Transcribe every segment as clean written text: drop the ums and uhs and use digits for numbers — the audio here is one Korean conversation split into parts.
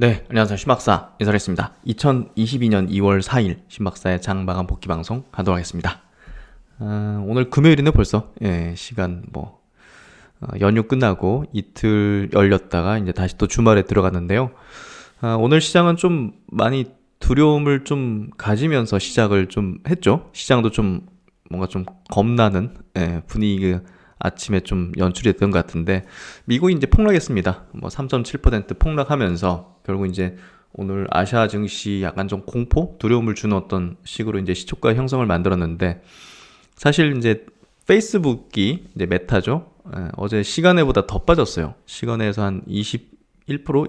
네, 안녕하세요. 신박사 인사드리겠습니다. 2022년 2월 4일 신박사의 장마감 복귀 방송 하도록 하겠습니다. 오늘 금요일이네 벌써. 예, 시간 연휴 끝나고 이틀 열렸다가 이제 다시 또 주말에 들어갔는데요. 오늘 시장은 좀 많이 두려움을 좀 가지면서 시작을 좀 했죠. 시장도 좀 뭔가 좀 겁나는 분위기 아침에 좀 연출이 됐던 것 같은데 미국이 이제 폭락했습니다. 3.7% 폭락하면서 결국 이제 오늘 아시아 증시 약간 좀 공포, 두려움을 주는 어떤 식으로 이제 시초가 형성을 만들었는데 사실 이제 페이스북이 이제 메타죠. 어제 시간외보다 더 빠졌어요. 시간외에서 한 21%,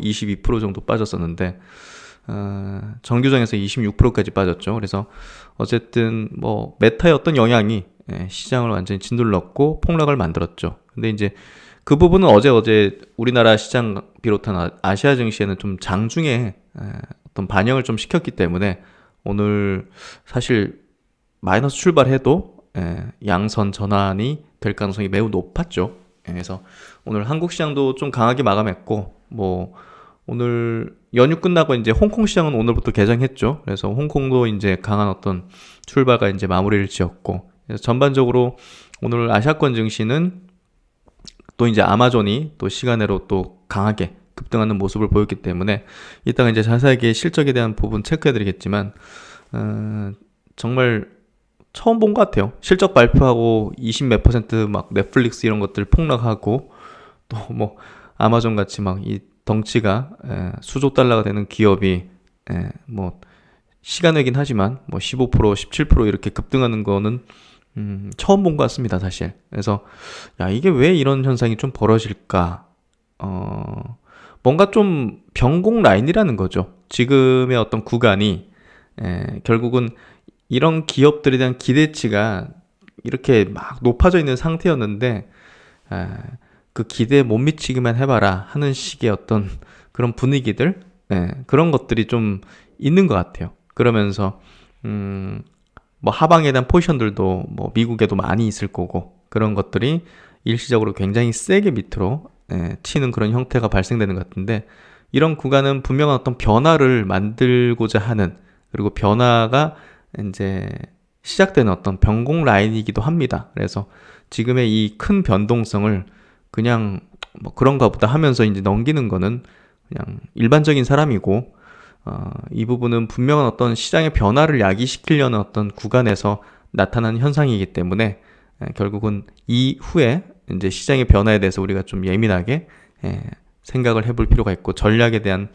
22% 정도 빠졌었는데 정규장에서 26%까지 빠졌죠. 그래서 어쨌든 메타의 어떤 영향이 시장을 완전히 짓눌렀고 폭락을 만들었죠. 근데 이제 그 부분은 어제 우리나라 시장 비롯한 아시아 증시에는 좀 장중에 어떤 반영을 좀 시켰기 때문에 오늘 사실 마이너스 출발해도 양선 전환이 될 가능성이 매우 높았죠. 그래서 오늘 한국 시장도 좀 강하게 마감했고 오늘 연휴 끝나고 이제 홍콩 시장은 오늘부터 개장했죠. 그래서 홍콩도 이제 강한 어떤 출발과 이제 마무리를 지었고, 그래서 전반적으로 오늘 아시아권 증시는 또 이제 아마존이 또 시간으로 또 강하게 급등하는 모습을 보였기 때문에 이따가 이제 자세하게 실적에 대한 부분 체크해드리겠지만 정말 처음 본 것 같아요. 실적 발표하고 20 몇 퍼센트 막 넷플릭스 이런 것들 폭락하고 또 아마존 같이 막 이 덩치가 수조 달러가 되는 기업이 시간이긴 하지만 15% 17% 이렇게 급등하는 거는 처음 본 것 같습니다, 사실. 그래서 이게 왜 이런 현상이 좀 벌어질까? 뭔가 좀 변곡 라인이라는 거죠. 지금의 어떤 구간이 결국은 이런 기업들에 대한 기대치가 이렇게 막 높아져 있는 상태였는데 그 기대에 못 미치기만 해봐라 하는 식의 어떤 그런 분위기들, 그런 것들이 좀 있는 것 같아요. 그러면서 하방에 대한 포지션들도 미국에도 많이 있을 거고 그런 것들이 일시적으로 굉장히 세게 밑으로 치는 그런 형태가 발생되는 것 같은데, 이런 구간은 분명한 어떤 변화를 만들고자 하는, 그리고 변화가 이제 시작되는 어떤 변곡 라인이기도 합니다. 그래서 지금의 이 큰 변동성을 그냥 그런가 보다 하면서 이제 넘기는 거는 그냥 일반적인 사람이고, 이 부분은 분명한 어떤 시장의 변화를 야기시키려는 어떤 구간에서 나타나는 현상이기 때문에 결국은 이후에 이제 시장의 변화에 대해서 우리가 좀 예민하게 생각을 해볼 필요가 있고, 전략에 대한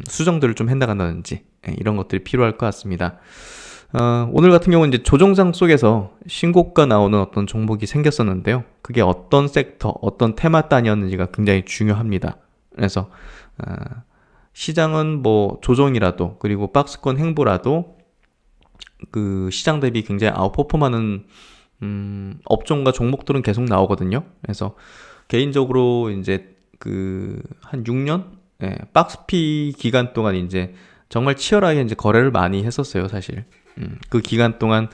수정들을 좀 해나간다든지 이런 것들이 필요할 것 같습니다. 오늘 같은 경우는 이제 조정장 속에서 신고가 나오는 어떤 종목이 생겼었는데요. 그게 어떤 섹터, 어떤 테마 단위였는지가 굉장히 중요합니다. 그래서 시장은 조정이라도, 그리고 박스권 행보라도 그 시장 대비 굉장히 아웃퍼폼하는 업종과 종목들은 계속 나오거든요. 그래서 개인적으로 이제 한 6년 박스피 기간 동안 이제 정말 치열하게 이제 거래를 많이 했었어요, 사실. 그 기간 동안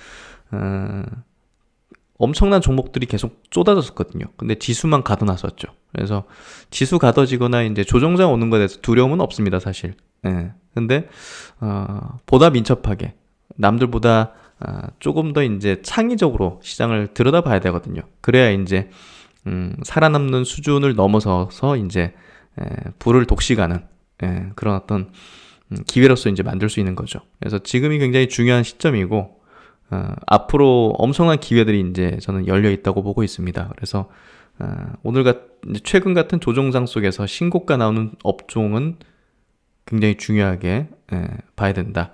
엄청난 종목들이 계속 쏟아졌었거든요. 근데 지수만 가둬놨었죠. 그래서 지수 가둬지거나 이제 조정장 오는 것에 대해서 두려움은 없습니다, 사실. 근데 보다 민첩하게 남들보다 조금 더 이제 창의적으로 시장을 들여다봐야 되거든요. 그래야 이제 살아남는 수준을 넘어서서 이제 부를 독식하는 그런 어떤 기회로서 이제 만들 수 있는 거죠. 그래서 지금이 굉장히 중요한 시점이고, 앞으로 엄청난 기회들이 이제 저는 열려 있다고 보고 있습니다. 그래서 최근 같은 조정장 속에서 신고가 나오는 업종은 굉장히 중요하게 봐야 된다.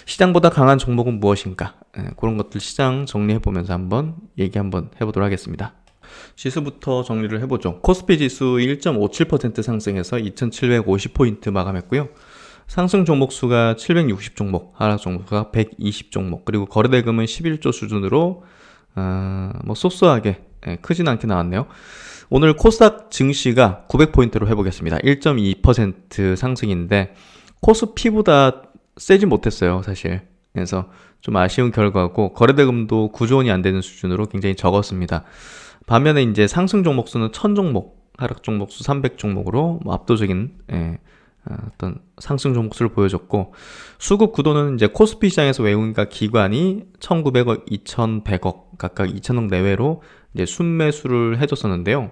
시장보다 강한 종목은 무엇인가? 그런 것들 시장 정리해보면서 한번 해보도록 하겠습니다. 지수부터 정리를 해보죠. 코스피 지수 1.57% 상승해서 2750포인트 마감했고요. 상승 종목 수가 760 종목, 하락 종목 수가 120 종목, 그리고 거래대금은 11조 수준으로 쏘쏘하게 크진 않게 나왔네요. 오늘 코스닥 증시가 900포인트로 해보겠습니다. 1.2% 상승인데 코스피보다 세지 못했어요, 사실. 그래서 좀 아쉬운 결과고, 거래대금도 9조 원이 안 되는 수준으로 굉장히 적었습니다. 반면에 이제 상승 종목 수는 1000종목, 하락 종목 수 300종목으로 압도적인 어떤 상승 종목수를 보여줬고, 수급 구도는 이제 코스피 시장에서 외국인과 기관이 1,900억, 2,100억 각각 2,000억 내외로 이제 순매수를 해줬었는데요.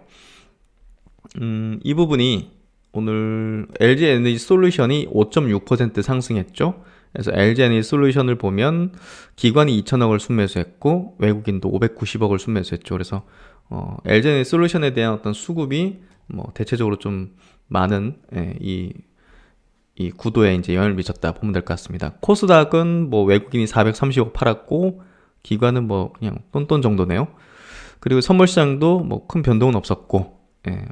이 부분이 오늘 LG 에너지 솔루션이 5.6% 상승했죠. 그래서 LG 에너지 솔루션을 보면 기관이 2,000억을 순매수했고 외국인도 590억을 순매수했죠. 그래서 LG 에너지 솔루션에 대한 어떤 수급이 뭐 대체적으로 좀 많은 이 구도에 이제 영향을 미쳤다 보면 될 것 같습니다. 코스닥은 뭐 외국인이 430억 팔았고 기관은 뭐 그냥 똔똔 정도네요. 그리고 선물 시장도 뭐 큰 변동은 없었고,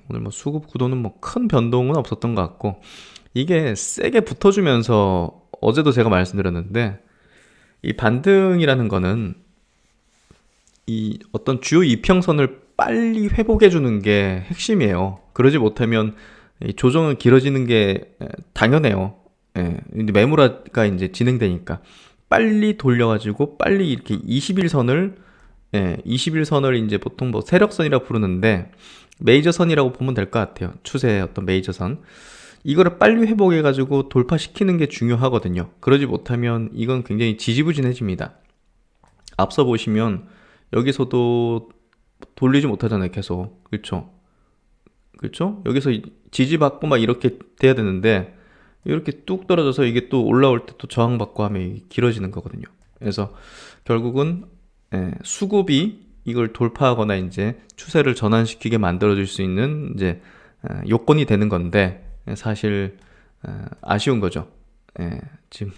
오늘 뭐 수급 구도는 뭐 큰 변동은 없었던 것 같고, 이게 세게 붙어주면서 어제도 제가 말씀드렸는데, 이 반등이라는 거는 이 어떤 주요 이평선을 빨리 회복해주는 게 핵심이에요. 그러지 못하면 이 조정은 길어지는 게 당연해요. 근데 매물화가 이제 진행되니까 빨리 돌려가지고 빨리 이렇게 21선을 21선을 이제 보통 뭐 세력선이라 부르는데 메이저선이라고 보면 될 것 같아요. 추세의 어떤 메이저선. 이거를 빨리 회복해가지고 돌파시키는 게 중요하거든요. 그러지 못하면 이건 굉장히 지지부진해집니다. 앞서 보시면 여기서도 돌리지 못하잖아요. 계속. 그렇죠? 그렇죠? 여기서 지지받고 막 이렇게 돼야 되는데 이렇게 뚝 떨어져서 이게 또 올라올 때 또 저항받고 하면 이게 길어지는 거거든요. 그래서 결국은 수급이 이걸 돌파하거나 이제 추세를 전환시키게 만들어줄 수 있는 이제 요건이 되는 건데 사실 아쉬운 거죠. 지금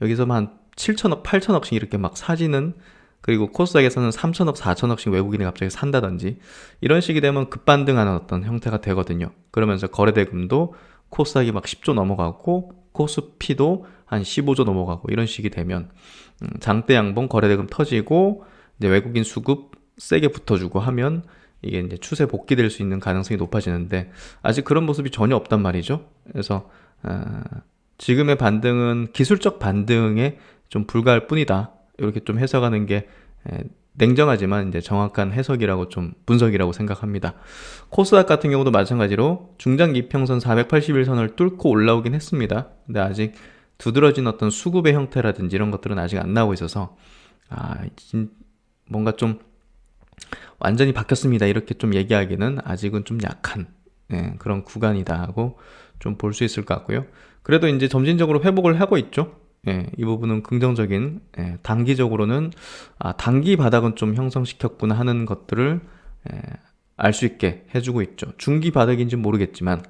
여기서만 한 7천억, 8천억씩 이렇게 막 사지는, 그리고 코스닥에서는 3천억, 4천억씩 외국인이 갑자기 산다든지 이런 식이 되면 급반등하는 어떤 형태가 되거든요. 그러면서 거래대금도 코스닥이 막 10조 넘어가고 코스피도 한 15조 넘어가고 이런 식이 되면 장대 양봉 거래대금 터지고 이제 외국인 수급 세게 붙어주고 하면 이게 이제 추세 복귀될 수 있는 가능성이 높아지는데 아직 그런 모습이 전혀 없단 말이죠. 그래서 지금의 반등은 기술적 반등에 좀 불과할 뿐이다. 이렇게 좀 해석하는 게 냉정하지만 이제 정확한 해석이라고 좀 분석이라고 생각합니다. 코스닥 같은 경우도 마찬가지로 중장기 이평선 481선을 뚫고 올라오긴 했습니다. 근데 아직 두드러진 어떤 수급의 형태라든지 이런 것들은 아직 안 나오고 있어서 뭔가 좀 완전히 바뀌었습니다. 이렇게 좀 얘기하기는 아직은 좀 약한 그런 구간이다 하고 좀 볼 수 있을 것 같고요. 그래도 이제 점진적으로 회복을 하고 있죠. 이 부분은 긍정적인, 단기적으로는 단기 바닥은 좀 형성시켰구나 하는 것들을 알 수 있게 해주고 있죠. 중기 바닥인지는 모르겠지만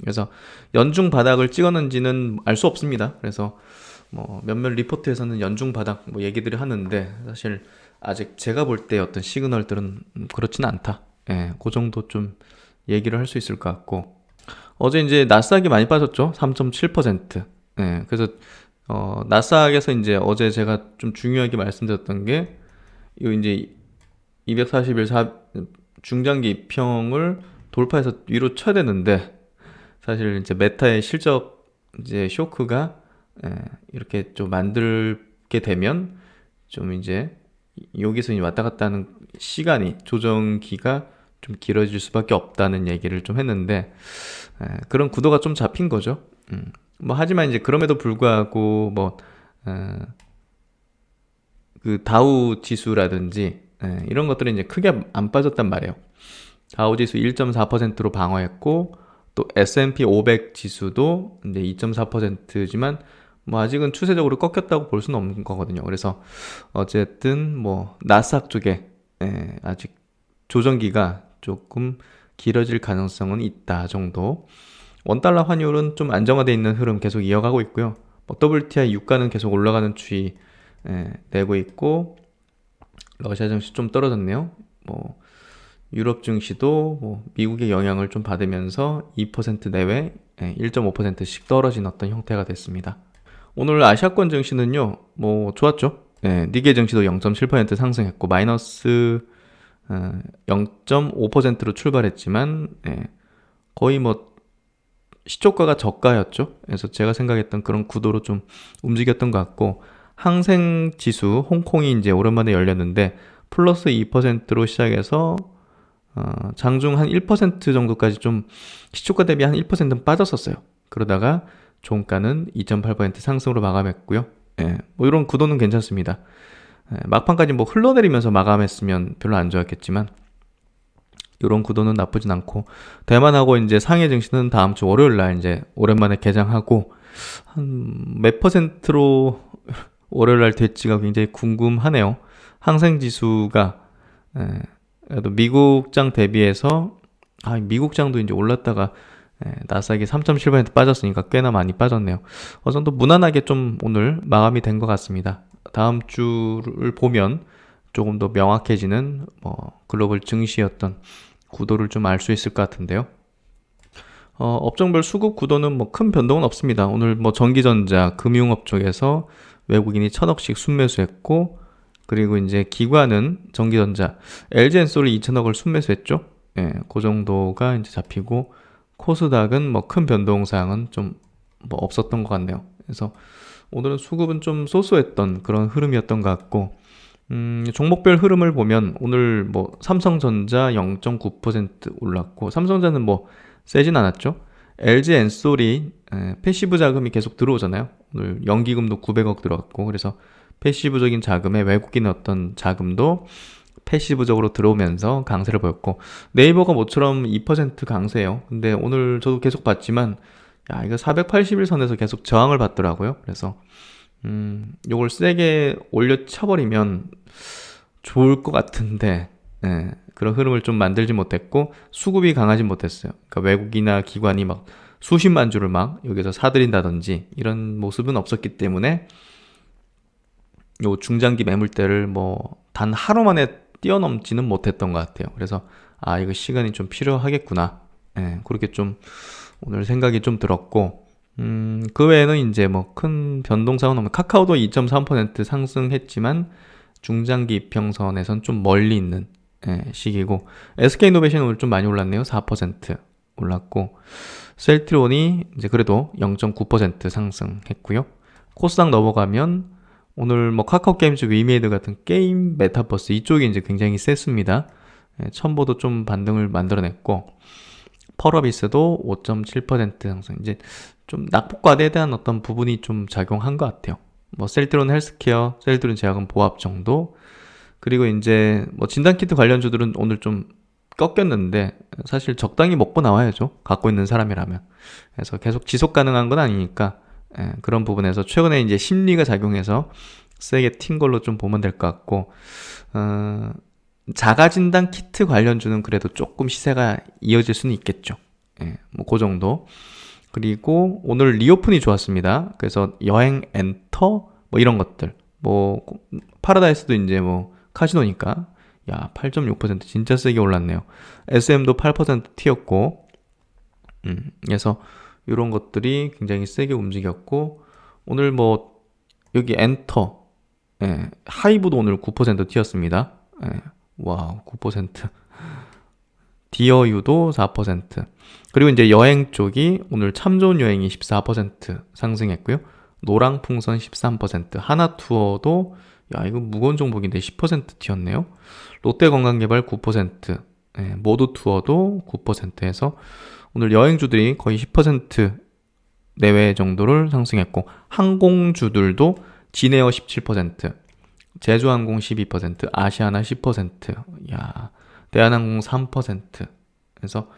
그래서 연중 바닥을 찍었는지는 알 수 없습니다. 그래서 뭐 몇몇 리포트에서는 연중 바닥 뭐 얘기들을 하는데 사실 아직 제가 볼 때 어떤 시그널들은 그렇지는 않다. 그 정도 좀 얘기를 할 수 있을 것 같고, 어제 이제 나스닥이 많이 빠졌죠. 3.7%. 그래서 나스닥에서 이제 어제 제가 좀 중요하게 말씀드렸던 게 이 이제 241 중장기 이평을 돌파해서 위로 쳐야 되는데 사실 이제 메타의 실적 이제 쇼크가 이렇게 좀 만들게 되면 좀 이제 여기서 왔다 갔다 하는 시간이 조정기가 좀 길어질 수밖에 없다는 얘기를 좀 했는데 그런 구도가 좀 잡힌 거죠. 뭐 하지만 이제 그럼에도 불구하고 뭐 그 다우 지수라든지 이런 것들은 이제 크게 안 빠졌단 말이에요. 다우 지수 1.4%로 방어했고 또 S&P 500 지수도 이제 2.4%지만 뭐 아직은 추세적으로 꺾였다고 볼 수는 없는 거거든요. 그래서 어쨌든 뭐 나스닥 쪽에 아직 조정기가 조금 길어질 가능성은 있다 정도. 원달러 환율은 좀 안정화되어 있는 흐름 계속 이어가고 있고요. 뭐 WTI 유가는 계속 올라가는 추이 내고 있고, 러시아 증시 좀 떨어졌네요. 뭐 유럽 증시도 뭐 미국의 영향을 좀 받으면서 2% 내외 1.5%씩 떨어진 어떤 형태가 됐습니다. 오늘 아시아권 증시는요, 뭐 좋았죠. 니케 증시도 0.7% 상승했고 마이너스 0.5%로 출발했지만 거의 뭐 시초가가 저가였죠. 그래서 제가 생각했던 그런 구도로 좀 움직였던 것 같고, 항생 지수 홍콩이 이제 오랜만에 열렸는데 플러스 2%로 시작해서 장중 한 1% 정도까지 좀 시초가 대비 한 1%는 빠졌었어요. 그러다가 종가는 2.8% 상승으로 마감했고요. 예, 뭐 이런 구도는 괜찮습니다. 예, 막판까지 뭐 흘러내리면서 마감했으면 별로 안 좋았겠지만 이런 구도는 나쁘진 않고, 대만하고 이제 상해 증시는 다음 주 월요일 날 이제 오랜만에 개장하고 한 몇 퍼센트로 월요일 날 될지가 굉장히 궁금하네요. 항생 지수가 그래도 미국장 대비해서 미국장도 이제 올랐다가 나스닥이 3.7% 빠졌으니까 꽤나 많이 빠졌네요. 어느 정도 무난하게 좀 오늘 마감이 된 것 같습니다. 다음 주를 보면 조금 더 명확해지는 글로벌 증시였던 구도를 좀 알 수 있을 것 같은데요. 업종별 수급 구도는 뭐 큰 변동은 없습니다. 오늘 뭐 전기전자, 금융업 쪽에서 외국인이 1,000억씩 순매수했고, 그리고 이제 기관은 전기전자, LG엔솔이 2,000억을 순매수했죠. 예, 그 정도가 이제 잡히고, 코스닥은 뭐 큰 변동사항은 좀 뭐 없었던 것 같네요. 그래서 오늘은 수급은 좀 소소했던 그런 흐름이었던 것 같고, 종목별 흐름을 보면 오늘 뭐 삼성전자 0.9% 올랐고, 삼성전자는 뭐 세진 않았죠. LG엔솔이 패시브 자금이 계속 들어오잖아요. 오늘 연기금도 900억 들어갔고, 그래서 패시브적인 자금에 외국인 어떤 자금도 패시브적으로 들어오면서 강세를 보였고, 네이버가 모처럼 2% 강세예요. 근데 오늘 저도 계속 봤지만 이거 481선에서 계속 저항을 받더라고요. 그래서 요걸 세게 올려 쳐버리면 좋을 것 같은데, 그런 흐름을 좀 만들지 못했고 수급이 강하지 못했어요. 그러니까 외국이나 기관이 막 수십만 주를 막 여기서 사들인다든지 이런 모습은 없었기 때문에 요 중장기 매물대를 뭐 단 하루 만에 뛰어넘지는 못했던 것 같아요. 그래서 이거 시간이 좀 필요하겠구나. 그렇게 좀 오늘 생각이 좀 들었고, 그 외에는 이제 뭐 큰 변동사항은 없는, 카카오도 2.3% 상승했지만 중장기 이평선에선 좀 멀리 있는 시기고, SK이노베이션 오늘 좀 많이 올랐네요. 4% 올랐고, 셀트리온이 이제 그래도 0.9% 상승했고요. 코스닥 넘어가면 오늘 뭐 카카오게임즈, 위메이드 같은 게임 메타버스 이쪽이 이제 굉장히 셌습니다. 첨보도 좀 반등을 만들어냈고, 펄어비스도 5.7% 상승. 이제 좀 낙폭과대에 대한 어떤 부분이 좀 작용한 것 같아요. 뭐 셀트리온 헬스케어, 셀트리온 제약은 보합 정도. 그리고 이제 뭐 진단키트 관련주들은 오늘 좀 꺾였는데 사실 적당히 먹고 나와야죠. 갖고 있는 사람이라면. 그래서 계속 지속 가능한 건 아니니까 그런 부분에서 최근에 이제 심리가 작용해서 세게 튄 걸로 좀 보면 될 것 같고, 자가진단 키트 관련주는 그래도 조금 시세가 이어질 수는 있겠죠. 뭐 그 정도. 그리고 오늘 리오픈이 좋았습니다. 그래서 여행 엔터 뭐 이런 것들, 뭐 파라다이스도 이제 뭐 카지노니까 8.6% 진짜 세게 올랐네요. SM도 8% 튀었고, 그래서 이런 것들이 굉장히 세게 움직였고, 오늘 뭐 여기 엔터, 하이브도 오늘 9% 튀었습니다. 와우, 9%. 디어유도 4%. 그리고 이제 여행 쪽이 오늘 참 좋은 여행이 14% 상승했고요. 노랑풍선 13%, 하나투어도 이거 무거운 종목인데 10% 튀었네요. 롯데관광개발 9%, 모두투어도 9%에서 오늘 여행주들이 거의 10% 내외 정도를 상승했고, 항공주들도 진에어 17%, 제주항공 12%, 아시아나 10%, 대한항공 3%. 그래서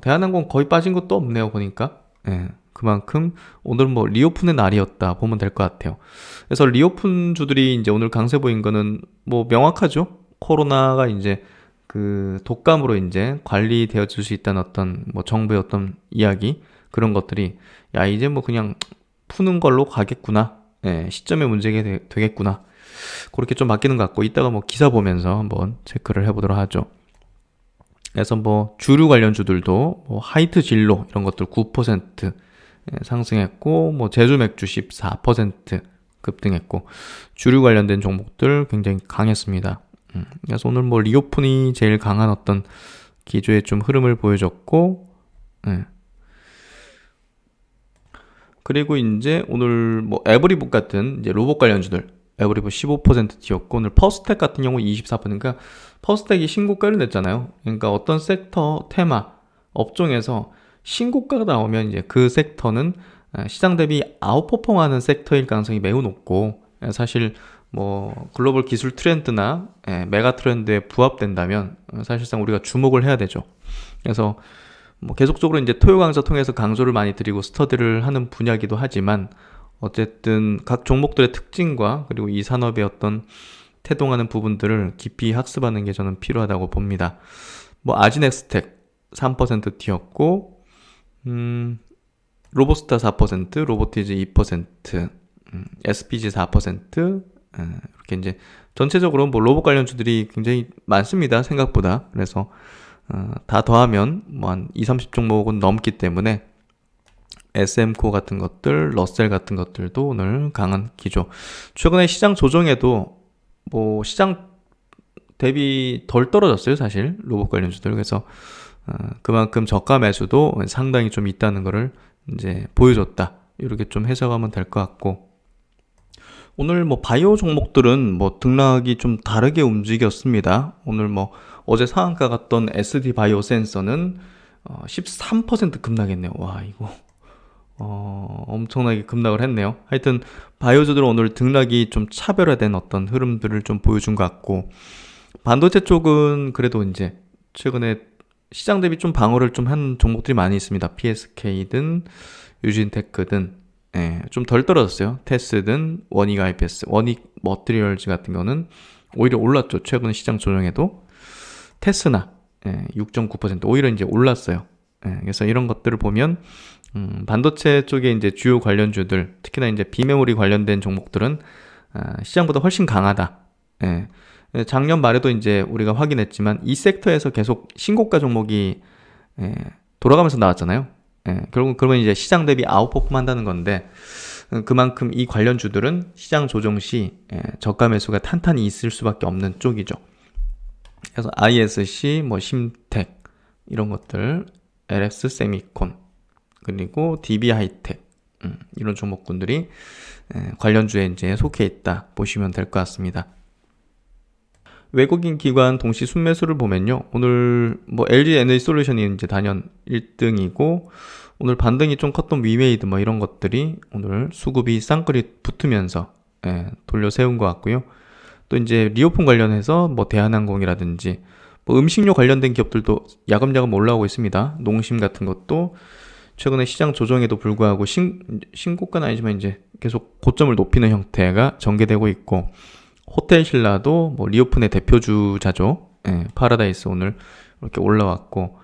대한항공 거의 빠진 것도 없네요, 보니까. 그만큼 오늘 뭐 리오픈의 날이었다 보면 될 것 같아요. 그래서 리오픈 주들이 이제 오늘 강세 보인 거는 뭐 명확하죠. 코로나가 이제 그 독감으로 이제 관리되어질 수 있다는 어떤 뭐 정부의 어떤 이야기, 그런 것들이 이제 뭐 그냥 푸는 걸로 가겠구나, 시점의 문제가 되겠구나, 그렇게 좀 바뀌는 것 같고, 이따가 뭐 기사 보면서 한번 체크를 해보도록 하죠. 그래서 뭐 주류 관련주들도 뭐 하이트 진로 이런 것들 9% 상승했고, 뭐 제주 맥주 14% 급등했고, 주류 관련된 종목들 굉장히 강했습니다. 그래서 오늘 뭐 리오픈이 제일 강한 어떤 기조의 좀 흐름을 보여줬고, 그리고 이제 오늘 뭐 에브리북 같은 이제 로봇 관련주들, 에브리북 15% 튀었고, 오늘 퍼스텍 같은 경우 24%. 그러니까 퍼스텍이 신고가를 냈잖아요. 그러니까 어떤 섹터, 테마, 업종에서 신고가가 나오면 이제 그 섹터는 시장 대비 아웃퍼폼하는 섹터일 가능성이 매우 높고, 사실 뭐 글로벌 기술 트렌드나 메가 트렌드에 부합된다면 사실상 우리가 주목을 해야 되죠. 그래서 뭐 계속적으로 이제 토요 강좌 통해서 강조를 많이 드리고 스터디를 하는 분야이기도 하지만, 어쨌든 각 종목들의 특징과 그리고 이 산업의 어떤 태동하는 부분들을 깊이 학습하는 게 저는 필요하다고 봅니다. 뭐 아지넥스텍 3% 튀었고, 로보스타 4%, 로보티즈 2%, SPG 4%, 이렇게 이제 전체적으로 뭐 로봇 관련주들이 굉장히 많습니다, 생각보다. 그래서 다 더하면 뭐 한 20, 30종목은 넘기 때문에 SM코 같은 것들, 러셀 같은 것들도 오늘 강한 기조. 최근에 시장 조정에도 뭐 시장 대비 덜 떨어졌어요, 사실 로봇 관련주들. 그래서 그만큼 저가 매수도 상당히 좀 있다는 거를 이제 보여줬다, 이렇게 좀 해석하면 될 것 같고, 오늘 뭐 바이오 종목들은 뭐 등락이 좀 다르게 움직였습니다. 오늘 뭐 어제 상한가 갔던 SD 바이오 센서는 13% 급락했네요. 와, 이거 엄청나게 급락을 했네요. 하여튼 바이오주들은 오늘 등락이 좀 차별화된 어떤 흐름들을 좀 보여준 것 같고, 반도체 쪽은 그래도 이제 최근에 시장 대비 좀 방어를 좀 한 종목들이 많이 있습니다. PSK든 유진테크든 좀 덜 떨어졌어요. 테스든 원익 IPS, 원익 머티리얼즈 같은 거는 오히려 올랐죠. 최근 시장 조정에도. 테스나 6.9% 오히려 이제 올랐어요. 그래서 이런 것들을 보면 반도체 쪽에 이제 주요 관련주들, 특히나 이제 비메모리 관련된 종목들은 시장보다 훨씬 강하다. 작년 말에도 이제 우리가 확인했지만 이 섹터에서 계속 신고가 종목이 돌아가면서 나왔잖아요. 결국 그러면 이제 시장 대비 아웃퍼폼 한다는 건데, 그만큼 이 관련주들은 시장 조정 시 저가 매수가 탄탄히 있을 수밖에 없는 쪽이죠. 그래서 ISC, 뭐 심텍 이런 것들, LX 세미콘, 그리고 DB 하이텍, 이런 종목군들이 관련주에 이제 속해 있다 보시면 될 것 같습니다. 외국인 기관 동시 순매수를 보면요, 오늘 뭐 LG 에너지 솔루션이 이제 단연 1등이고, 오늘 반등이 좀 컸던 위메이드 뭐 이런 것들이 오늘 수급이 쌍끌이 붙으면서 돌려 세운 것 같고요. 또 이제 리오픈 관련해서 뭐 대한항공이라든지 뭐 음식료 관련된 기업들도 야금야금 올라오고 있습니다. 농심 같은 것도 최근에 시장 조정에도 불구하고 신고가는 아니지만 이제 계속 고점을 높이는 형태가 전개되고 있고, 호텔신라도 뭐 리오픈의 대표주자죠. 파라다이스 오늘 이렇게 올라왔고,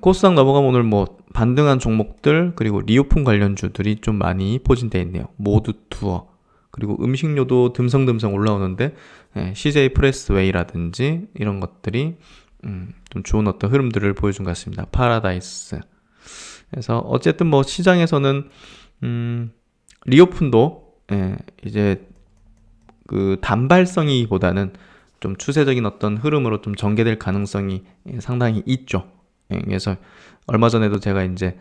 코스닥 넘어가면 오늘 뭐 반등한 종목들, 그리고 리오픈 관련주들이 좀 많이 포진되어 있네요. 모두 투어, 그리고 음식료도 듬성듬성 올라오는데 CJ 프레스웨이라든지 이런 것들이 좀 좋은 어떤 흐름들을 보여준 것 같습니다. 파라다이스. 그래서 어쨌든 뭐 시장에서는 리오픈도 이제 그 단발성이보다는 좀 추세적인 어떤 흐름으로 좀 전개될 가능성이 상당히 있죠. 그래서 얼마 전에도 제가 이제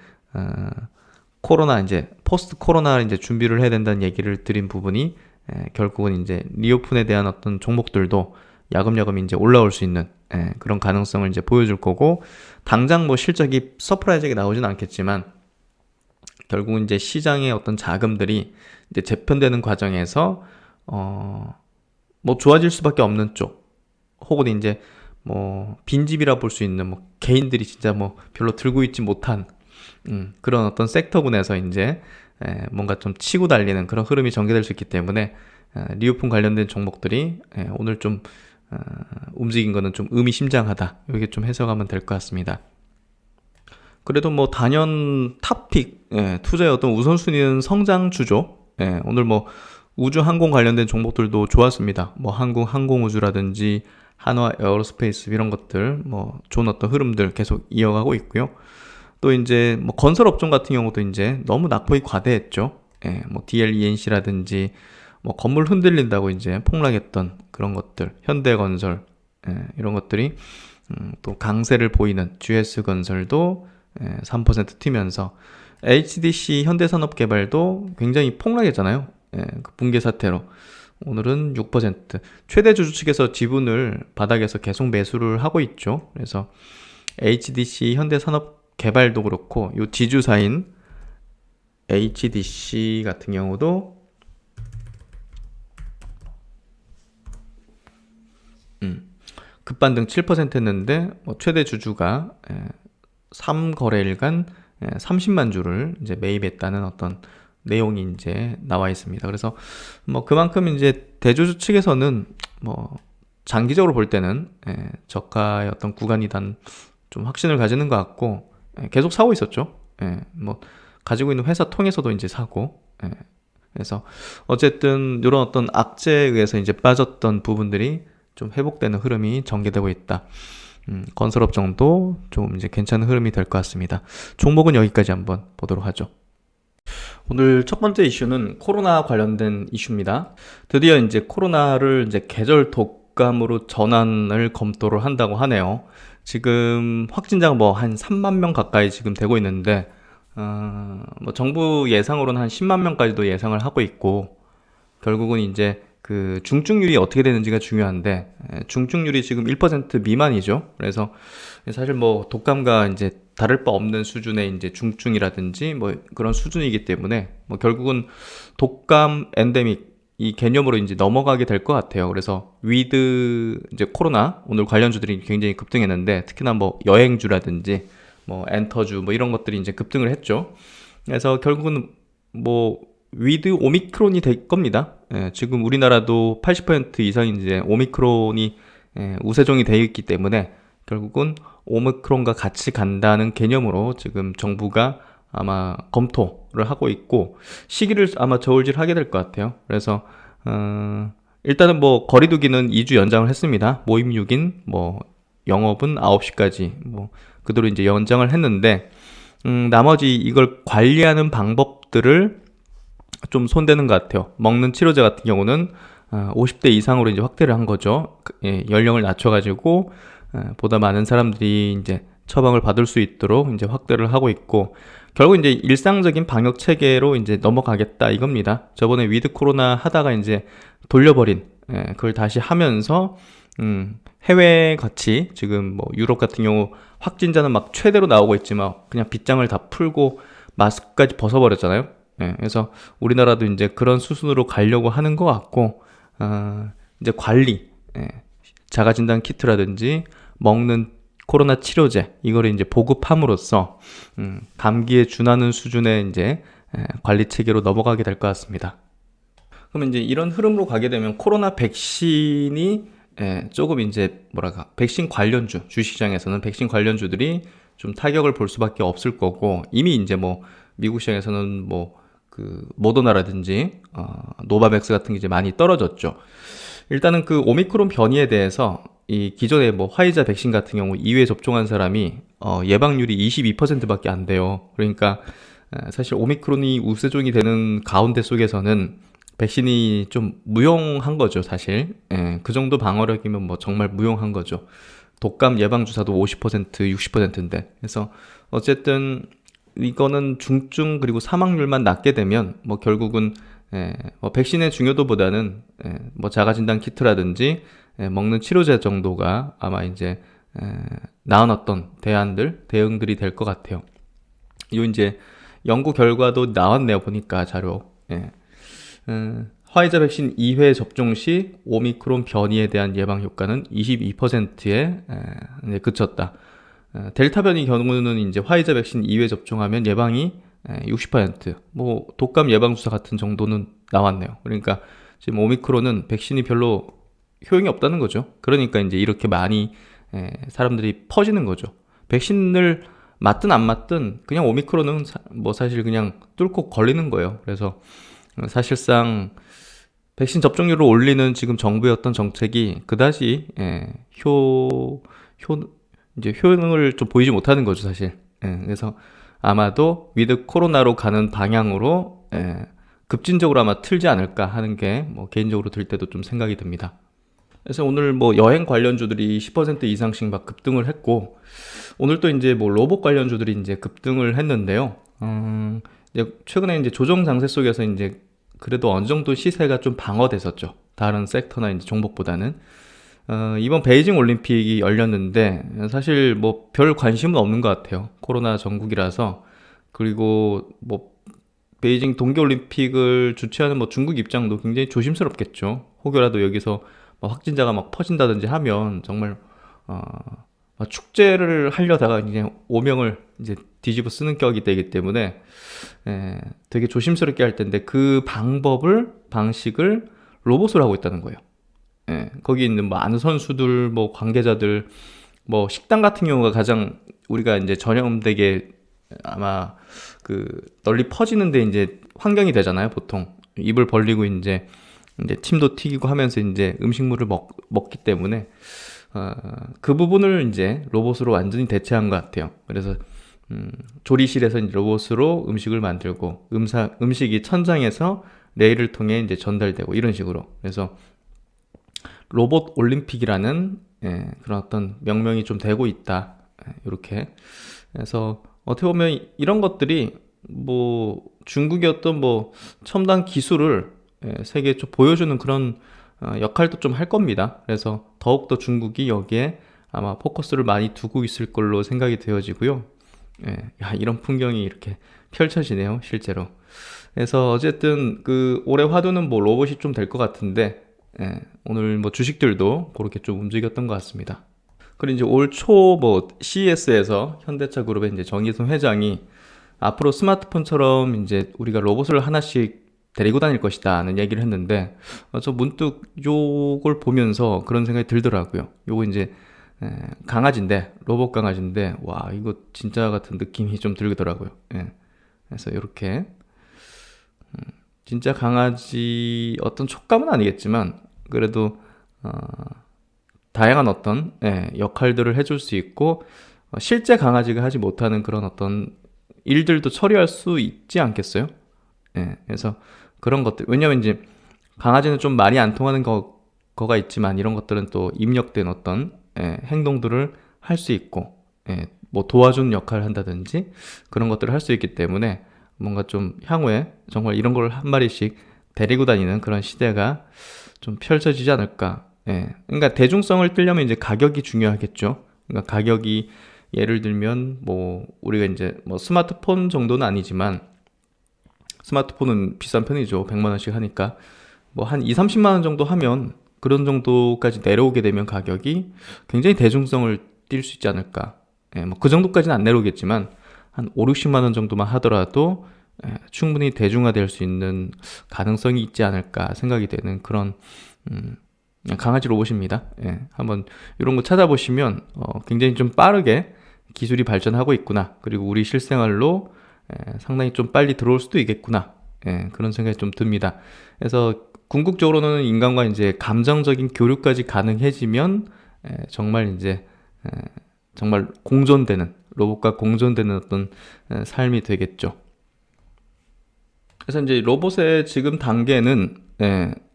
코로나 이제 포스트 코로나 이제 준비를 해야 된다는 얘기를 드린 부분이 결국은 이제 리오픈에 대한 어떤 종목들도 야금야금 이제 올라올 수 있는 그런 가능성을 이제 보여줄 거고, 당장 뭐 실적이 서프라이즈하게 나오진 않겠지만 결국은 이제 시장의 어떤 자금들이 이제 재편되는 과정에서 뭐 좋아질 수밖에 없는 쪽, 혹은 이제 뭐 빈집이라 볼 수 있는 뭐 개인들이 진짜 뭐 별로 들고 있지 못한 그런 어떤 섹터군에서 이제 뭔가 좀 치고 달리는 그런 흐름이 전개될 수 있기 때문에 리오픈 관련된 종목들이 오늘 좀 움직인 거는 좀 의미심장하다, 이렇게 좀 해석하면 될 것 같습니다. 그래도 뭐 단연 탑픽 투자의 어떤 우선순위는 성장주죠. 오늘 뭐 우주 항공 관련된 종목들도 좋았습니다. 뭐 항공우주라든지 한화 에어로스페이스 이런 것들 뭐 좋은 어떤 흐름들 계속 이어가고 있고요. 또 이제 뭐 건설 업종 같은 경우도 이제 너무 낙폭이 과대했죠. 뭐 DLENC라든지 뭐 건물 흔들린다고 이제 폭락했던 그런 것들, 현대건설 이런 것들이 또 강세를 보이는 GS건설도 3% 튀면서, HDC 현대산업개발도 굉장히 폭락했잖아요. 그 붕괴 사태로 오늘은 6%, 최대 주주 측에서 지분을 바닥에서 계속 매수를 하고 있죠. 그래서 HDC 개발도 그렇고 요 지주사인 HDC 같은 경우도 급반등 7% 했는데 최대 주주가 3거래일간 30만 주를 이제 매입했다는 어떤 내용이 이제 나와 있습니다. 그래서 뭐 그만큼 이제 대주주 측에서는 뭐 장기적으로 볼 때는 저가의 어떤 구간이란 좀 확신을 가지는 것 같고 계속 사고 있었죠. 뭐 가지고 있는 회사 통해서도 이제 사고. 그래서 어쨌든 이런 어떤 악재에 의해서 이제 빠졌던 부분들이 좀 회복되는 흐름이 전개되고 있다. 건설업 정도 좀 이제 괜찮은 흐름이 될 것 같습니다. 종목은 여기까지 한번 보도록 하죠. 오늘 첫 번째 이슈는 코로나 관련된 이슈입니다. 드디어 이제 코로나를 이제 계절 독감으로 전환을 검토를 한다고 하네요. 지금 확진자가 뭐 한 3만 명 가까이 지금 되고 있는데, 뭐 정부 예상으로는 한 10만 명까지도 예상을 하고 있고, 결국은 이제 그 중증률이 어떻게 되는지가 중요한데, 중증률이 지금 1% 미만이죠. 그래서 사실 뭐 독감과 이제 다를 바 없는 수준의 이제 중증이라든지 뭐 그런 수준이기 때문에 뭐 결국은 독감 엔데믹 이 개념으로 이제 넘어가게 될 것 같아요. 그래서 위드 이제 코로나 오늘 관련주들이 굉장히 급등했는데 특히나 뭐 여행주라든지 뭐 엔터주 뭐 이런 것들이 이제 급등을 했죠. 그래서 결국은 뭐 위드 오미크론이 될 겁니다. 지금 우리나라도 80% 이상 이제 오미크론이 우세종이 되어 있기 때문에 결국은 오미크론과 같이 간다는 개념으로 지금 정부가 아마 검토를 하고 있고 시기를 아마 저울질하게 될 것 같아요. 그래서 일단은 뭐 거리두기는 2주 연장을 했습니다. 모임 6인 뭐 영업은 9시까지 뭐 그대로 이제 연장을 했는데 나머지 이걸 관리하는 방법들을 좀 손대는 것 같아요. 먹는 치료제 같은 경우는 50대 이상으로 이제 확대를 한 거죠. 연령을 낮춰가지고 보다 많은 사람들이 이제 처방을 받을 수 있도록 이제 확대를 하고 있고 결국 이제 일상적인 방역 체계로 이제 넘어가겠다 이겁니다. 저번에 위드 코로나 하다가 이제 돌려버린 그걸 다시 하면서 해외 같이 지금 뭐 유럽 같은 경우 확진자는 막 최대로 나오고 있지만 그냥 빗장을 다 풀고 마스크까지 벗어버렸잖아요. 그래서 우리나라도 이제 그런 수순으로 가려고 하는 것 같고 이제 관리 자가진단 키트라든지 먹는 코로나 치료제 이거를 이제 보급함으로써 감기에 준하는 수준의 이제 관리 체계로 넘어가게 될 것 같습니다. 그러면 이제 이런 흐름으로 가게 되면 코로나 백신이 조금 이제 뭐랄까 백신 관련주 주시장에서는 백신 관련주들이 좀 타격을 볼 수밖에 없을 거고 이미 이제 뭐 미국 시장에서는 뭐 그 모더나라든지 노바백스 같은 게 이제 많이 떨어졌죠. 일단은 그 오미크론 변이에 대해서 이 기존의 뭐 화이자 백신 같은 경우 2회 접종한 사람이 예방률이 22%밖에 안 돼요. 그러니까 사실 오미크론이 우세종이 되는 가운데 속에서는 백신이 좀 무용한 거죠, 사실. 그 정도 방어력이면 뭐 정말 무용한 거죠. 독감 예방 주사도 50%, 60%인데. 그래서 어쨌든 이거는 중증 그리고 사망률만 낮게 되면 뭐 결국은 뭐 백신의 중요도보다는 뭐 자가진단 키트라든지 먹는 치료제 정도가 아마 이제 나은 어떤 대응들이 될 것 같아요. 요 이제 연구 결과도 나왔네요. 보니까 자료. 화이자 백신 2회 접종 시 오미크론 변이에 대한 예방 효과는 22%에 그쳤다. 델타 변이 경우는 이제 화이자 백신 2회 접종하면 예방이 60%, 뭐 독감 예방 주사 같은 정도는 나왔네요. 그러니까 지금 오미크론은 백신이 별로 효용이 없다는 거죠. 그러니까 이제 이렇게 많이 사람들이 퍼지는 거죠. 백신을 맞든 안 맞든 그냥 오미크론은 뭐 사실 그냥 뚫고 걸리는 거예요. 그래서 사실상 백신 접종률을 올리는 지금 정부의 어떤 정책이 그다지 이제 효능을 좀 보이지 못하는 거죠, 사실. 그래서 아마도 위드 코로나로 가는 방향으로 급진적으로 아마 틀지 않을까 하는 게 뭐 개인적으로 들 때도 좀 생각이 듭니다. 그래서 오늘 뭐 여행 관련주들이 10% 이상씩 막 급등을 했고 오늘 또 이제 뭐 로봇 관련주들이 이제 급등을 했는데요. 이제 최근에 이제 조정 장세 속에서 이제 그래도 어느 정도 시세가 좀 방어됐었죠. 다른 섹터나 이제 종목보다는. 이번 베이징 올림픽이 열렸는데 사실 뭐 별 관심은 없는 것 같아요. 코로나 전국이라서. 그리고 뭐 베이징 동계올림픽을 주최하는 뭐 중국 입장도 굉장히 조심스럽겠죠. 혹여라도 여기서 뭐 확진자가 막 퍼진다든지 하면 정말 어, 축제를 하려다가 이제 오명을 이제 뒤집어 쓰는 격이 되기 때문에 되게 조심스럽게 할 텐데 그 방식을 로봇으로 하고 있다는 거예요. 거기 있는 뭐 아는 선수들, 뭐 관계자들, 뭐 식당 같은 경우가 가장 우리가 이제 전염되게 아마 그 널리 퍼지는데 이제 환경이 되잖아요, 보통. 입을 벌리고 이제 침도 튀기고 하면서 이제 음식물을 먹기 때문에 그 부분을 이제 로봇으로 완전히 대체한 것 같아요. 그래서 조리실에서 이제 로봇으로 음식을 만들고 음식이 천장에서 레일을 통해 이제 전달되고 이런 식으로. 그래서 로봇 올림픽이라는 그런 어떤 명명이 좀 되고 있다. 이렇게. 그래서 어떻게 보면 이런 것들이 뭐 중국의 어떤 뭐 첨단 기술을 세계에 좀 보여주는 그런 역할도 좀 할 겁니다. 그래서 더욱더 중국이 여기에 아마 포커스를 많이 두고 있을 걸로 생각이 되어지고요. 이런 풍경이 이렇게 펼쳐지네요, 실제로. 그래서 어쨌든 그 올해 화두는 뭐 로봇이 좀 될 것 같은데 오늘 뭐 주식들도 그렇게 좀 움직였던 것 같습니다. 그리고 이제 올 초 뭐 CES에서 현대차 그룹의 이제 정의선 회장이 앞으로 스마트폰처럼 이제 우리가 로봇을 하나씩 데리고 다닐 것이다는 얘기를 했는데 저 문득 요걸 보면서 그런 생각이 들더라고요. 요거 이제 강아지인데 로봇 강아지인데 와 이거 진짜 같은 느낌이 좀 들더라고요. 그래서 이렇게 진짜 강아지 어떤 촉감은 아니겠지만 그래도 다양한 어떤 역할들을 해줄 수 있고 실제 강아지가 하지 못하는 그런 어떤 일들도 처리할 수 있지 않겠어요? 그래서 그런 것들 왜냐면 이제 강아지는 좀 말이 안 통하는 거가 있지만 이런 것들은 또 입력된 어떤 행동들을 할 수 있고 뭐 도와주는 역할을 한다든지 그런 것들을 할 수 있기 때문에 뭔가 좀 향후에 정말 이런 걸 한 마리씩 데리고 다니는 그런 시대가 좀 펼쳐지지 않을까. 그러니까 대중성을 띄려면 이제 가격이 중요하겠죠. 그러니까 가격이 예를 들면 뭐 우리가 이제 뭐 스마트폰 정도는 아니지만 스마트폰은 비싼 편이죠. 100만 원씩 하니까 뭐 한 2, 30만 원 정도 하면 그런 정도까지 내려오게 되면 가격이 굉장히 대중성을 띌 수 있지 않을까. 뭐 그 정도까지는 안 내려오겠지만 한 5, 60만 원 정도만 하더라도 충분히 대중화될 수 있는 가능성이 있지 않을까 생각이 되는 그런 강아지 로봇입니다. 한번 이런 거 찾아보시면 굉장히 좀 빠르게 기술이 발전하고 있구나. 그리고 우리 실생활로 상당히 좀 빨리 들어올 수도 있겠구나. 그런 생각이 좀 듭니다. 그래서 궁극적으로는 인간과 이제 감정적인 교류까지 가능해지면 정말 이제 정말 공존되는 로봇과 공존되는 어떤 삶이 되겠죠. 그래서 이제 로봇의 지금 단계는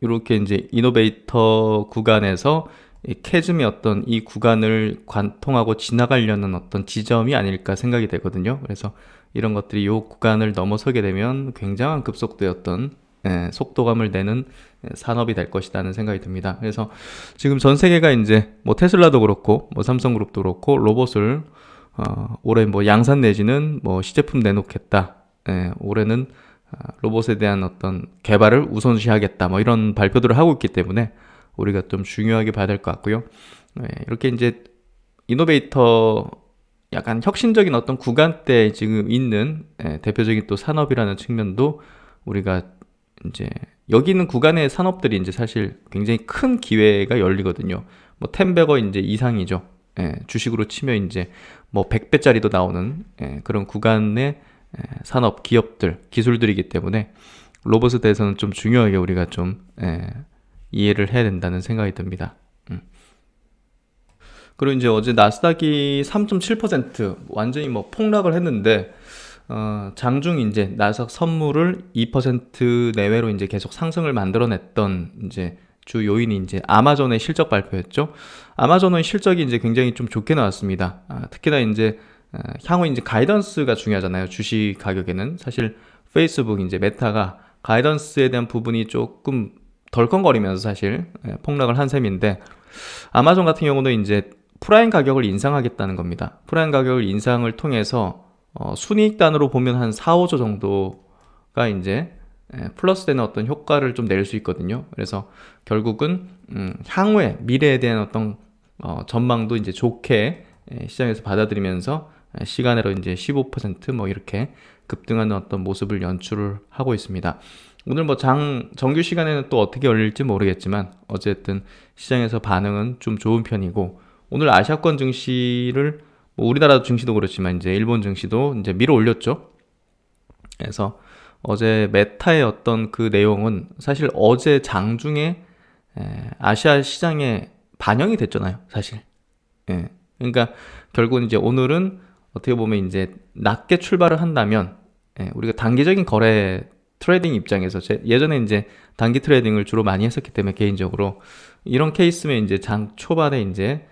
이렇게 이제 이노베이터 구간에서 이 캐즘의 어떤 이 구간을 관통하고 지나가려는 어떤 지점이 아닐까 생각이 되거든요. 그래서 이런 것들이 이 구간을 넘어서게 되면 굉장한 급속도의 어떤 속도감을 내는 산업이 될 것이라는 생각이 듭니다. 그래서 지금 전 세계가 이제 뭐 테슬라도 그렇고 뭐 삼성그룹도 그렇고 로봇을 올해 뭐 양산 내지는 뭐 시제품 내놓겠다. 올해는 로봇에 대한 어떤 개발을 우선시하겠다. 뭐 이런 발표들을 하고 있기 때문에 우리가 좀 중요하게 봐야 될 것 같고요. 이렇게 이제 이노베이터 약간 혁신적인 어떤 구간대에 지금 있는 대표적인 또 산업이라는 측면도 우리가 이제 여기 있는 구간의 산업들이 이제 사실 굉장히 큰 기회가 열리거든요. 뭐 10배거 이제 이상이죠. 주식으로 치면 이제 뭐 100배짜리도 나오는 그런 구간의 산업, 기업들, 기술들이기 때문에 로봇에 대해서는 좀 중요하게 우리가 좀 이해를 해야 된다는 생각이 듭니다. 그리고 이제 어제 나스닥이 3.7% 완전히 뭐 폭락을 했는데 장중 이제 나스닥 선물을 2% 내외로 이제 계속 상승을 만들어냈던 이제 주 요인이 이제 아마존의 실적 발표였죠. 아마존은 실적이 이제 굉장히 좀 좋게 나왔습니다. 특히나 이제 향후 이제 가이던스가 중요하잖아요. 주식 가격에는 사실 페이스북 이제 메타가 가이던스에 대한 부분이 조금 덜컹거리면서 사실 폭락을 한 셈인데 아마존 같은 경우는 이제 프라임 가격을 인상하겠다는 겁니다. 프라임 가격을 인상을 통해서 순이익단으로 보면 한 4, 5조 정도가 이제 플러스 되는 어떤 효과를 좀 낼 수 있거든요. 그래서 결국은 향후에 미래에 대한 어떤 전망도 이제 좋게 시장에서 받아들이면서 시간으로 이제 15%뭐 이렇게 급등하는 어떤 모습을 연출을 하고 있습니다. 오늘 뭐 정규 시간에는 또 어떻게 열릴지 모르겠지만 어쨌든 시장에서 반응은 좀 좋은 편이고, 오늘 아시아권 증시를 뭐 우리나라 증시도 그렇지만 이제 일본 증시도 이제 밀어 올렸죠. 그래서 어제 메타의 어떤 그 내용은 사실 어제 장중에 아시아 시장에 반영이 됐잖아요, 사실. 예. 그러니까 결국은 이제 오늘은 어떻게 보면 이제 낮게 출발을 한다면 우리가 단기적인 거래 트레이딩 입장에서 예전에 이제 단기 트레이딩을 주로 많이 했었기 때문에 개인적으로 이런 케이스면 이제 장 초반에 이제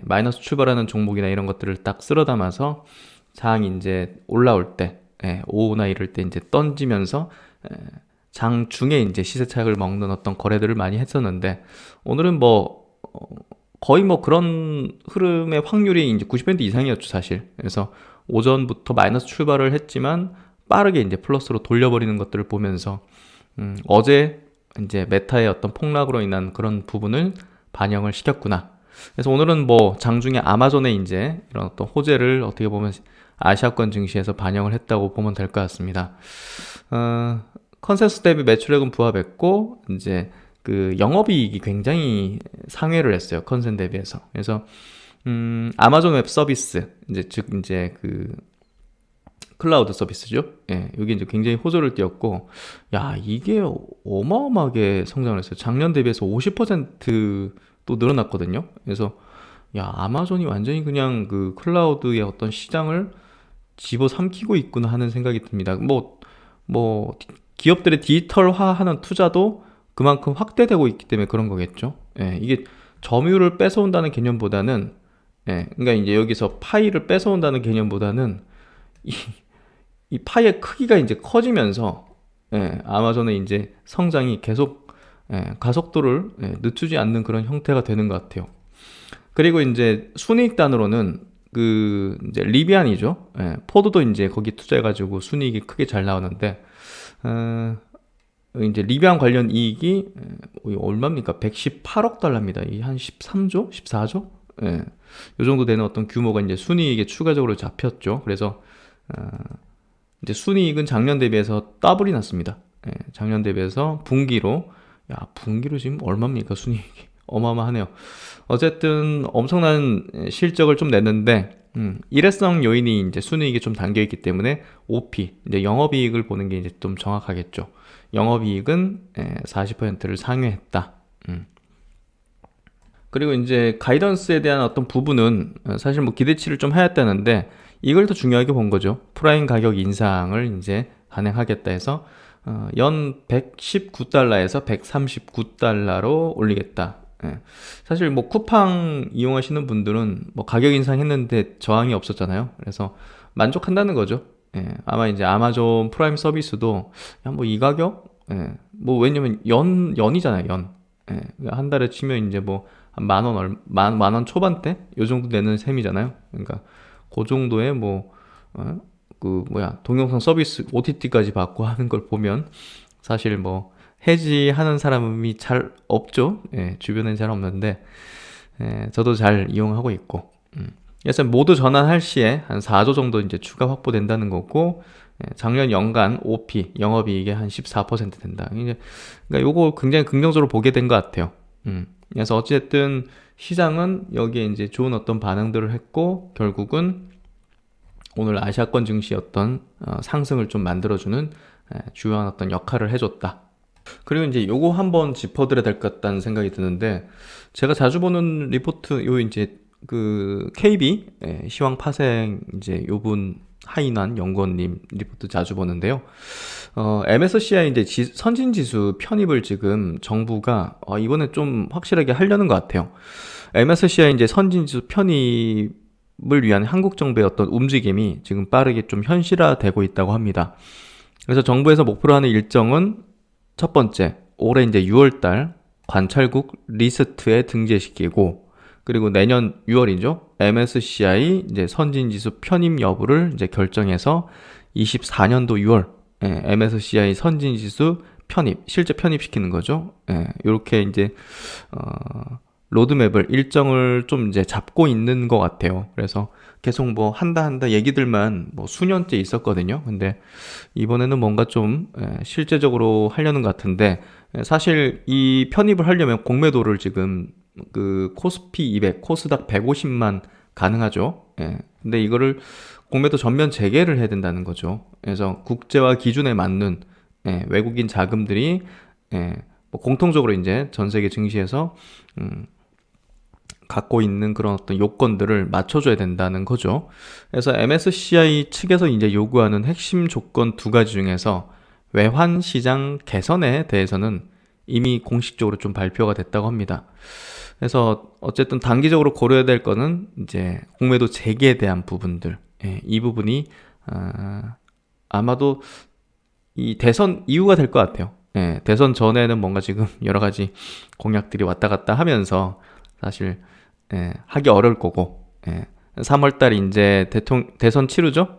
마이너스 출발하는 종목이나 이런 것들을 딱 쓸어 담아서 장이 이제 올라올 때 오후나 이럴 때 이제 던지면서 장 중에 이제 시세 차익을 먹는 어떤 거래들을 많이 했었는데, 오늘은 뭐 거의 뭐 그런 흐름의 확률이 이제 90% 이상이었죠, 사실. 그래서 오전부터 마이너스 출발을 했지만 빠르게 이제 플러스로 돌려버리는 것들을 보면서 어제 이제 메타의 어떤 폭락으로 인한 그런 부분을 반영을 시켰구나. 그래서 오늘은 뭐 장중에 아마존의 이제 이런 어떤 호재를 어떻게 보면 아시아권 증시에서 반영을 했다고 보면 될 것 같습니다. 컨센서스 대비 매출액은 부합했고 이제 그 영업이익이 굉장히 상회를 했어요, 컨센 대비해서. 그래서 아마존 웹 서비스 즉 이제 그 클라우드 서비스죠. 예, 여기 이제 굉장히 호조를 띄었고, 야, 이게 어마어마하게 성장을 했어요. 작년 대비해서 50%또 늘어났거든요. 그래서 야, 아마존이 완전히 그냥 그 클라우드의 어떤 시장을 집어삼키고 있구나 하는 생각이 듭니다. 뭐 기업들의 디지털화하는 투자도 그만큼 확대되고 있기 때문에 그런 거겠죠. 예, 이게 점유율을 뺏어온다는 개념보다는, 그러니까 이제 여기서 파이를 뺏어온다는 개념보다는 이 파이의 크기가 이제 커지면서 아마존의 이제 성장이 계속 가속도를 늦추지 않는 그런 형태가 되는 것 같아요. 그리고 이제 순이익단으로는 그 이제 리비안이죠. 포드도 이제 거기 투자해가지고 순이익이 크게 잘 나오는데, 이제 리비안 관련 이익이 얼마입니까? 118억 달러입니다. 이 한 13조, 14조? 이 정도 되는 어떤 규모가 이제 순이익에 추가적으로 잡혔죠. 그래서 이제 순이익은 작년 대비해서 더블이 났습니다. 작년 대비해서 분기로 지금 얼마입니까? 순이익이 어마어마하네요. 어쨌든 엄청난 실적을 좀 냈는데, 일회성 요인이 이제 순이익이 좀 담겨 있기 때문에 OP, 이제 영업이익을 보는 게 이제 좀 정확하겠죠. 영업이익은 40%를 상회했다. 그리고 이제 가이던스에 대한 어떤 부분은 사실 뭐 기대치를 좀 하였다는데, 이걸 더 중요하게 본 거죠. 프라임 가격 인상을 이제 단행하겠다 해서 연 119달러에서 139달러로 올리겠다. 사실 뭐 쿠팡 이용하시는 분들은 뭐 가격 인상했는데 저항이 없었잖아요. 그래서 만족한다는 거죠. 아마 이제 아마존 프라임 서비스도 뭐 이 가격? 뭐 왜냐면 연이잖아요, 연. 한 달에 치면 이제 뭐 한 만원 초반대? 요 정도 내는 셈이잖아요. 그러니까 그 정도의 동영상 서비스 OTT까지 받고 하는 걸 보면 사실 뭐 해지하는 사람이 잘 없죠. 주변엔 잘 없는데 저도 잘 이용하고 있고, 그래서 모두 전환할 시에 한 4조 정도 이제 추가 확보된다는 거고, 작년 연간 OP 영업이익의 한 14% 된다. 그러니까 요거 굉장히 긍정적으로 보게 된 것 같아요. 그래서 어쨌든 시장은 여기에 이제 좋은 어떤 반응들을 했고, 결국은 오늘 아시아권 증시 어떤 상승을 좀 만들어주는 주요한 어떤 역할을 해줬다. 그리고 이제 요거 한번 짚어드려야 될 것 같다는 생각이 드는데, 제가 자주 보는 리포트 요 이제 그 KB 시황 파생 이제 요분 하이난 연구원님 리포트 자주 보는데요. MSCI 이제 선진 지수 편입을 지금 정부가 이번에 좀 확실하게 하려는 것 같아요. MSCI 이제 선진 지수 편입을 위한 한국 정부의 어떤 움직임이 지금 빠르게 좀 현실화되고 있다고 합니다. 그래서 정부에서 목표로 하는 일정은 첫 번째, 올해 이제 6월달 관찰국 리스트에 등재시키고, 그리고 내년 6월이죠. MSCI 이제 선진지수 편입 여부를 이제 결정해서 24년도 6월 MSCI 선진지수 편입, 실제 편입시키는 거죠. 이렇게 이제 로드맵을 일정을 좀 이제 잡고 있는 것 같아요. 그래서 계속 뭐 한다 얘기들만 뭐 수년째 있었거든요. 근데 이번에는 뭔가 좀 실제적으로 하려는 것 같은데, 사실 이 편입을 하려면 공매도를 지금 그 코스피 200, 코스닥 150만 가능하죠. 근데 이거를 공매도 전면 재개를 해야 된다는 거죠. 그래서 국제화 기준에 맞는 외국인 자금들이 뭐 공통적으로 이제 전 세계 증시에서 갖고 있는 그런 어떤 요건들을 맞춰줘야 된다는 거죠. 그래서 MSCI 측에서 이제 요구하는 핵심 조건 두 가지 중에서 외환 시장 개선에 대해서는 이미 공식적으로 좀 발표가 됐다고 합니다. 그래서 어쨌든 단기적으로 고려해야 될 거는 이제 공매도 재개에 대한 부분들, 이 부분이 아마도 이 대선 이후가 될 것 같아요. 대선 전에는 뭔가 지금 여러 가지 공약들이 왔다 갔다 하면서 사실 하기 어려울 거고, 3월 달 이제 대선 치르죠.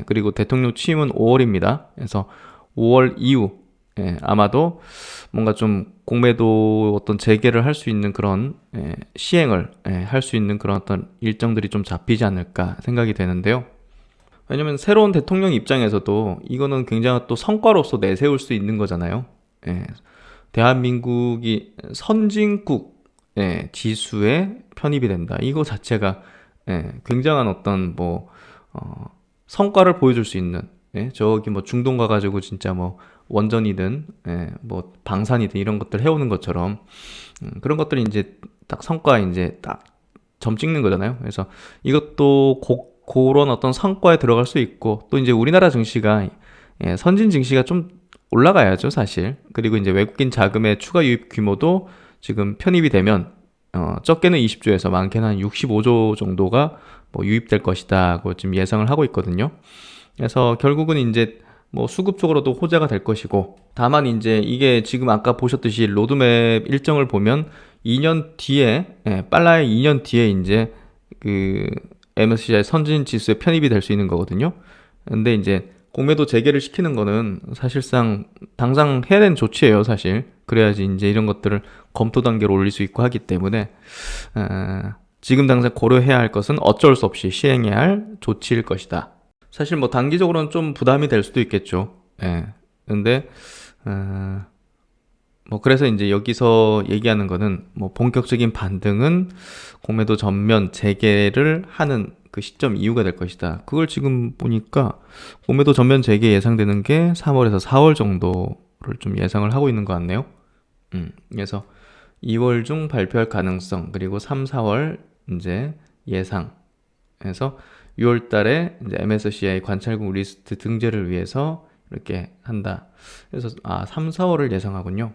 그리고 대통령 취임은 5월입니다. 그래서 5월 이후 아마도 뭔가 좀 공매도 어떤 재개를 할 수 있는 그런 시행을 할 수 있는 그런 어떤 일정들이 좀 잡히지 않을까 생각이 되는데요. 왜냐면 새로운 대통령 입장에서도 이거는 굉장히 또 성과로서 내세울 수 있는 거잖아요. 대한민국이 선진국 지수에 편입이 된다. 이거 자체가 굉장한 어떤 뭐 성과를 보여줄 수 있는, 저기 뭐 중동 가가지고 진짜 뭐 원전이든 뭐 방산이든 이런 것들 해오는 것처럼 그런 것들이 이제 딱 성과에 이제 딱 점 찍는 거잖아요. 그래서 이것도 그런 어떤 성과에 들어갈 수 있고, 또 이제 우리나라 증시가 선진 증시가 좀 올라가야죠, 사실. 그리고 이제 외국인 자금의 추가 유입 규모도 지금 편입이 되면 적게는 20조에서 많게는 한 65조 정도가 뭐 유입될 것이다고 지금 예상을 하고 있거든요. 그래서 결국은 이제 뭐 수급적으로도 호재가 될 것이고, 다만 이제 이게 지금 아까 보셨듯이 로드맵 일정을 보면 2년 뒤에, 빨라야 2년 뒤에 이제 그 MSCI 선진 지수에 편입이 될 수 있는 거거든요. 근데 이제 공매도 재개를 시키는 거는 사실상 당장 해야 되는 조치예요, 사실. 그래야지 이제 이런 것들을 검토 단계로 올릴 수 있고 하기 때문에 지금 당장 고려해야 할 것은 어쩔 수 없이 시행해야 할 조치일 것이다. 사실 뭐 단기적으로는 좀 부담이 될 수도 있겠죠. 근데 뭐 그래서 이제 여기서 얘기하는 거는 뭐 본격적인 반등은 공매도 전면 재개를 하는 그 시점 이후가 될 것이다. 그걸 지금 보니까 공매도 전면 재개 예상되는 게 3월에서 4월 정도를 좀 예상을 하고 있는 것 같네요. 그래서 2월 중 발표할 가능성, 그리고 3, 4월 이제 예상. 그래서 6월 달에 이제 MSCI 관찰국 리스트 등재를 위해서 이렇게 한다. 그래서 3, 4월을 예상하군요.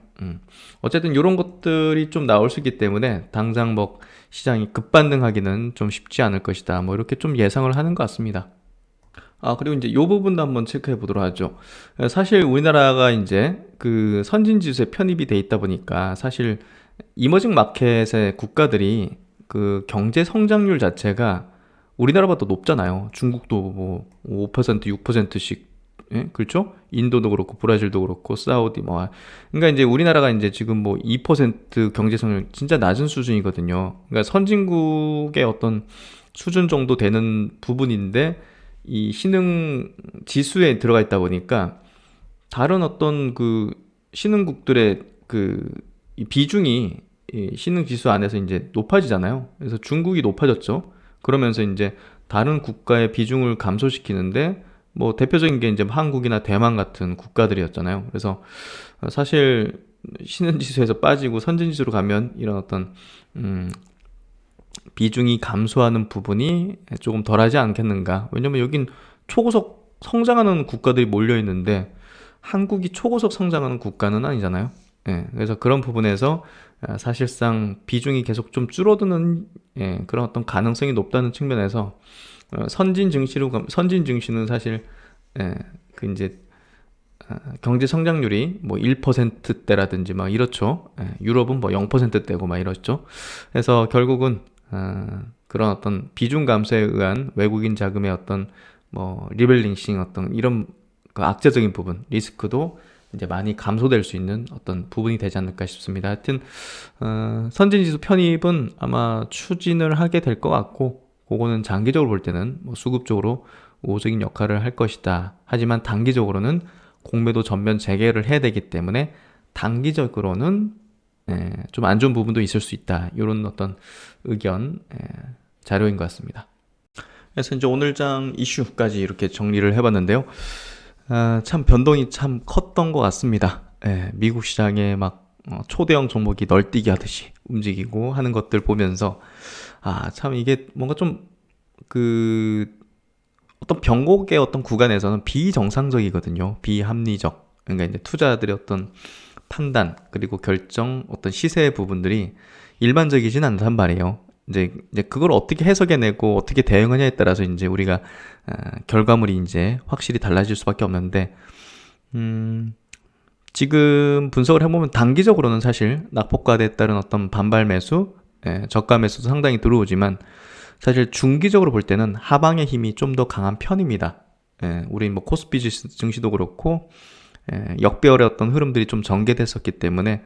어쨌든 이런 것들이 좀 나올 수 있기 때문에 당장 뭐 시장이 급반등하기는 좀 쉽지 않을 것이다. 뭐 이렇게 좀 예상을 하는 것 같습니다. 그리고 이제 이 부분도 한번 체크해 보도록 하죠. 사실 우리나라가 이제 그 선진 지수에 편입이 돼 있다 보니까 사실 이머징 마켓의 국가들이 그 경제 성장률 자체가 우리나라보다 높잖아요. 중국도 뭐 5%, 6%씩, 그렇죠? 인도도 그렇고 브라질도 그렇고 사우디 뭐, 그러니까 이제 우리나라가 이제 지금 뭐 2% 경제 성장 진짜 낮은 수준이거든요. 그러니까 선진국의 어떤 수준 정도 되는 부분인데 이 신흥 지수에 들어가 있다 보니까 다른 어떤 그 신흥국들의 이 비중이 이 신흥 지수 안에서 이제 높아지잖아요. 그래서 중국이 높아졌죠. 그러면서 이제 다른 국가의 비중을 감소시키는데, 뭐 대표적인 게 이제 한국이나 대만 같은 국가들이었잖아요. 그래서 사실 신흥지수에서 빠지고 선진지수로 가면 이런 어떤 비중이 감소하는 부분이 조금 덜하지 않겠는가. 왜냐면 여긴 초고속 성장하는 국가들이 몰려 있는데 한국이 초고속 성장하는 국가는 아니잖아요. 그래서 그런 부분에서 사실상 비중이 계속 좀 줄어드는 그런 어떤 가능성이 높다는 측면에서 선진 증시는 사실 그 이제 경제 성장률이 뭐 1%대라든지 막 이렇죠. 유럽은 뭐 0%대고 막 이렇죠. 그래서 결국은 그런 어떤 비중 감소에 의한 외국인 자금의 어떤 뭐 리밸런싱 어떤 이런 그 악재적인 부분 리스크도 이제 많이 감소될 수 있는 어떤 부분이 되지 않을까 싶습니다. 하여튼 선진지수 편입은 아마 추진을 하게 될 것 같고 그거는 장기적으로 볼 때는 뭐 수급적으로 우호적인 역할을 할 것이다. 하지만 단기적으로는 공매도 전면 재개를 해야 되기 때문에 단기적으로는 좀 안 좋은 부분도 있을 수 있다. 이런 어떤 의견 자료인 것 같습니다. 그래서 이제 오늘장 이슈까지 이렇게 정리를 해봤는데요. 참 변동이 참 컸던 것 같습니다. 미국 시장에 막 초대형 종목이 널뛰기 하듯이 움직이고 하는 것들 보면서 참 이게 뭔가 좀 어떤 변곡의 어떤 구간에서는 비정상적이거든요. 비합리적. 그러니까 이제 투자들의 어떤 판단 그리고 결정 어떤 시세의 부분들이 일반적이진 않단 말이에요. 이제 그걸 어떻게 해석해내고 어떻게 대응하냐에 따라서 이제 우리가 결과물이 이제 확실히 달라질 수밖에 없는데 지금 분석을 해보면 단기적으로는 사실 낙폭과대에 따른 어떤 반발 매수, 저가 매수도 상당히 들어오지만 사실 중기적으로 볼 때는 하방의 힘이 좀 더 강한 편입니다. 우리 뭐 코스피 증시도 그렇고 역배열의 어떤 흐름들이 좀 전개됐었기 때문에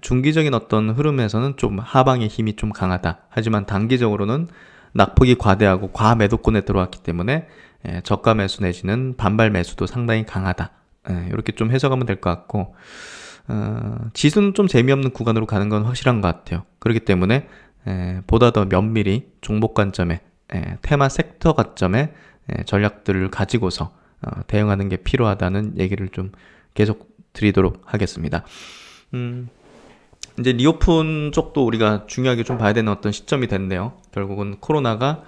중기적인 어떤 흐름에서는 좀 하방의 힘이 좀 강하다. 하지만 단기적으로는 낙폭이 과대하고 과매도권에 들어왔기 때문에 저가 매수 내지는 반발 매수도 상당히 강하다. 이렇게 좀 해석하면 될 것 같고 지수는 좀 재미없는 구간으로 가는 건 확실한 것 같아요. 그렇기 때문에 보다 더 면밀히 종목 관점에 테마 섹터 관점에 전략들을 가지고서 대응하는 게 필요하다는 얘기를 좀 계속 드리도록 하겠습니다. 이제 리오픈 쪽도 우리가 중요하게 좀 봐야 되는 어떤 시점이 됐네요. 결국은 코로나가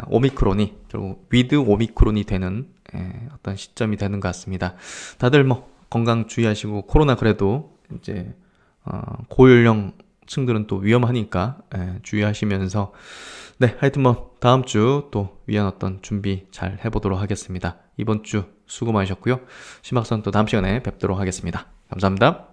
오미크론이 결국 위드 오미크론이 되는 어떤 시점이 되는 것 같습니다. 다들 뭐 건강 주의하시고 코로나 그래도 이제 고연령 층들은 또 위험하니까 주의하시면서 하여튼 뭐 다음 주 또 위한 어떤 준비 잘 해보도록 하겠습니다. 이번 주 수고 많으셨고요. 심학선 또 다음 시간에 뵙도록 하겠습니다. 감사합니다.